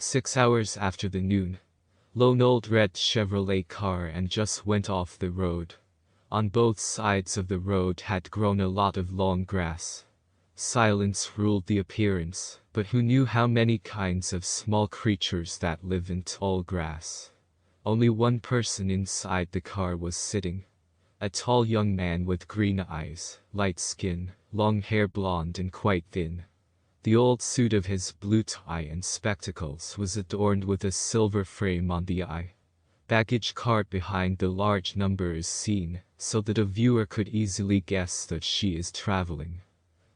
6 hours after the noon, lone old red Chevrolet car and just went off the road. On both sides of the road had grown a lot of long grass. Silence ruled the appearance, but who knew how many kinds of small creatures that live in tall grass? Only one person inside the car was sitting. A tall young man with green eyes, light skin, long hair blonde and quite thin. The old suit of his blue tie and spectacles was adorned with a silver frame on the eye. Baggage cart behind the large number is seen, so that a viewer could easily guess that she is traveling.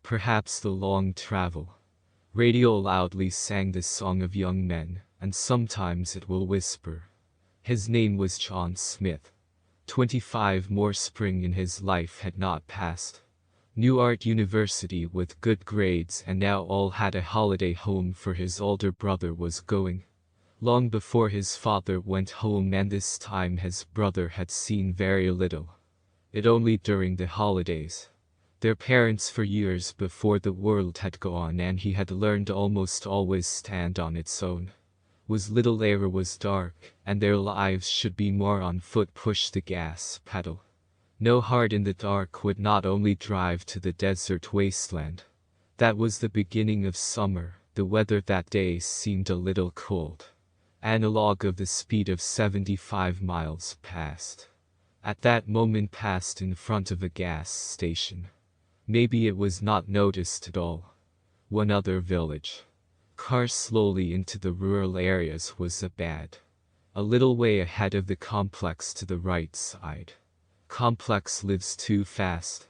Perhaps the long travel. Radio loudly sang the song of young men, and sometimes it will whisper. His name was John Smith. 25 more spring in his life had not passed. New Art University with good grades, and now all had a holiday home, for his older brother was going. Long before his father went home, and this time his brother had seen very little. It only during the holidays. Their parents for years before the world had gone, and he had learned almost always stand on its own. Was little era was dark, and their lives should be more on foot, push the gas pedal. No heart in the dark would not only drive to the desert wasteland. That was the beginning of summer. The weather that day seemed a little cold. Analog of the speed of 75 miles passed. At that moment passed in front of a gas station. Maybe it was not noticed at all. One other village. Cars slowly into the rural areas was a bad. A little way ahead of the complex to the right side. Complex lives too fast.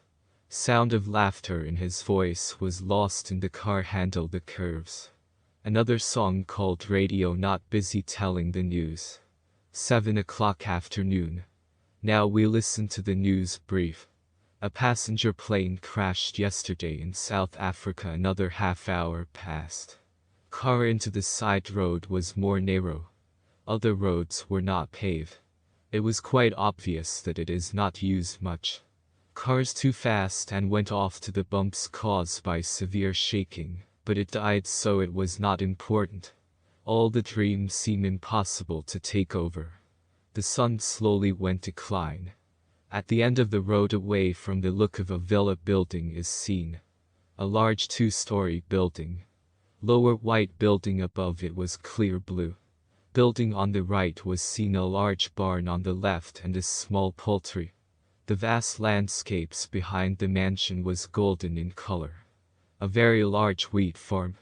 Sound of laughter in his voice was lost in the car handle the curves. Another song called radio, not busy telling the news. 7 o'clock afternoon. Now we listen to the news brief. A passenger plane crashed yesterday in South Africa. Another half hour passed. Car into the side road was more narrow. Other roads were not paved. It was quite obvious that it is not used much. Cars too fast and went off to the bumps caused by severe shaking, but it died, so it was not important. All the dreams seem impossible to take over. The sun slowly went decline. At the end of the road, away from the look of a villa building, is seen a large 2-story building. Lower white building above it was clear blue. Building on the right was seen a large barn on the left and a small poultry. The vast landscapes behind the mansion was golden in color. A very large wheat farm.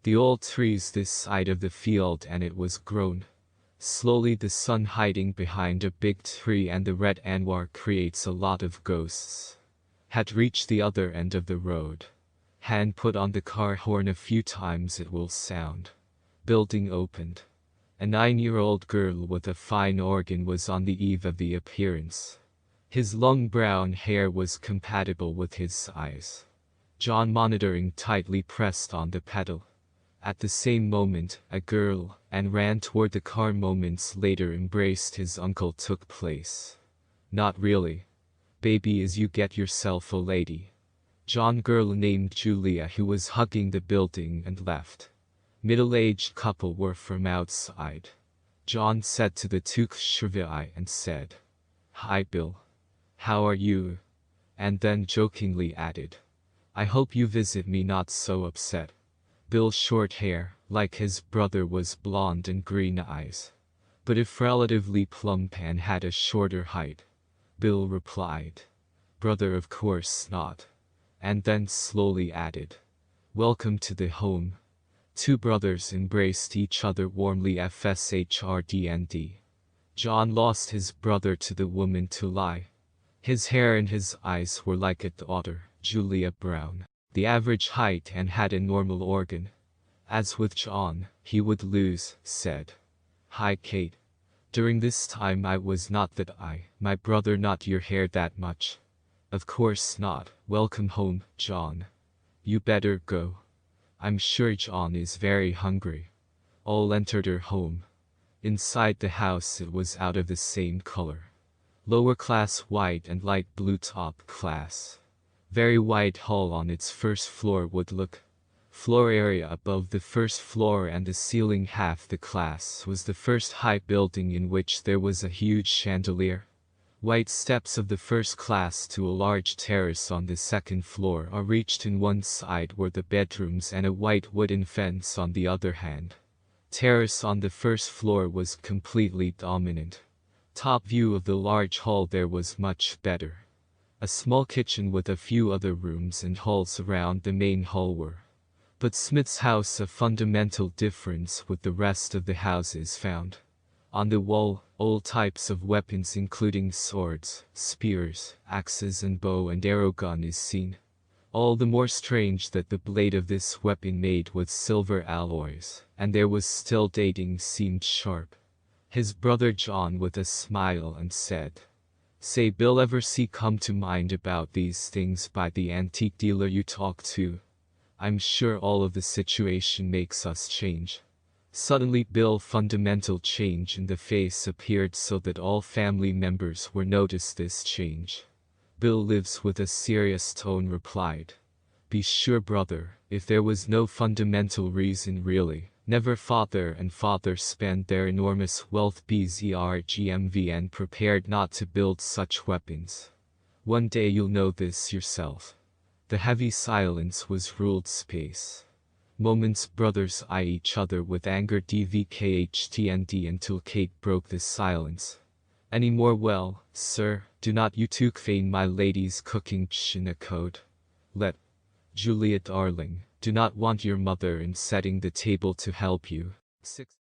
The old trees this side of the field, and it was grown. Slowly the sun hiding behind a big tree, and the red Anwar creates a lot of ghosts. Had reached the other end of the road. Hand put on the car horn a few times, it will sound. Building opened. A 9-year-old girl with a fine organ was on the eve of the appearance. His long brown hair was compatible with his eyes. John, monitoring, tightly pressed on the pedal. At the same moment, a girl, and ran toward the car. Moments later, embraced his uncle took place. Not really. Baby, is you get yourself a lady. John, girl named Julia, who was hugging the building, and left. Middle-aged couple were from outside. John said to the Tukshvai and said, "Hi Bill. How are you?" And then jokingly added, "I hope you visit me not so upset." Bill's short hair, like his brother, was blonde and green eyes. But if relatively plump and had a shorter height. Bill replied, "Brother, of course not." And then slowly added, "Welcome to the home." Two brothers embraced each other warmly. FSHRDND. John lost his brother to the woman to lie. His hair and his eyes were like a daughter, Julia Brown. The average height, and had a normal organ. As with John, he would lose, said, "Hi Kate. During this time I was not that my brother, not your hair that much." "Of course not. Welcome home, John. You better go. I'm sure John is very hungry." All entered her home. Inside the house it was out of the same color. Lower class white and light blue top class. Very wide hall on its first floor would look floor area above the first floor and the ceiling half the class was the first high building in which there was a huge chandelier. White steps of the first class to a large terrace on the second floor are reached. In one side were the bedrooms and a white wooden fence on the other hand. Terrace on the first floor was completely dominant. Top view of the large hall there was much better. A small kitchen with a few other rooms and halls around the main hall were. But Smith's house a fundamental difference with the rest of the houses found. On the wall, all types of weapons including swords, spears, axes and bow and arrow gun is seen. All the more strange that the blade of this weapon made with silver alloys, and there was still dating seemed sharp. His brother John with a smile and said, "Say Bill ever see come to mind about these things by the antique dealer you talked to? I'm sure all of the situation makes us change." Suddenly Bill fundamental change in the face appeared so that all family members were noticed this change. Bill lives with a serious tone replied, "Be sure brother, if there was no fundamental reason really, never father and father spent their enormous wealth bzrgmv and prepared not to build such weapons. One day you'll know this yourself." The heavy silence was ruled space. Moments brothers eye each other with anger dvkhtnd until Kate broke the silence. "Any more well, sir, do not you two feign my lady's cooking in code. Let Julia darling, do not want your mother in setting the table to help you." 6.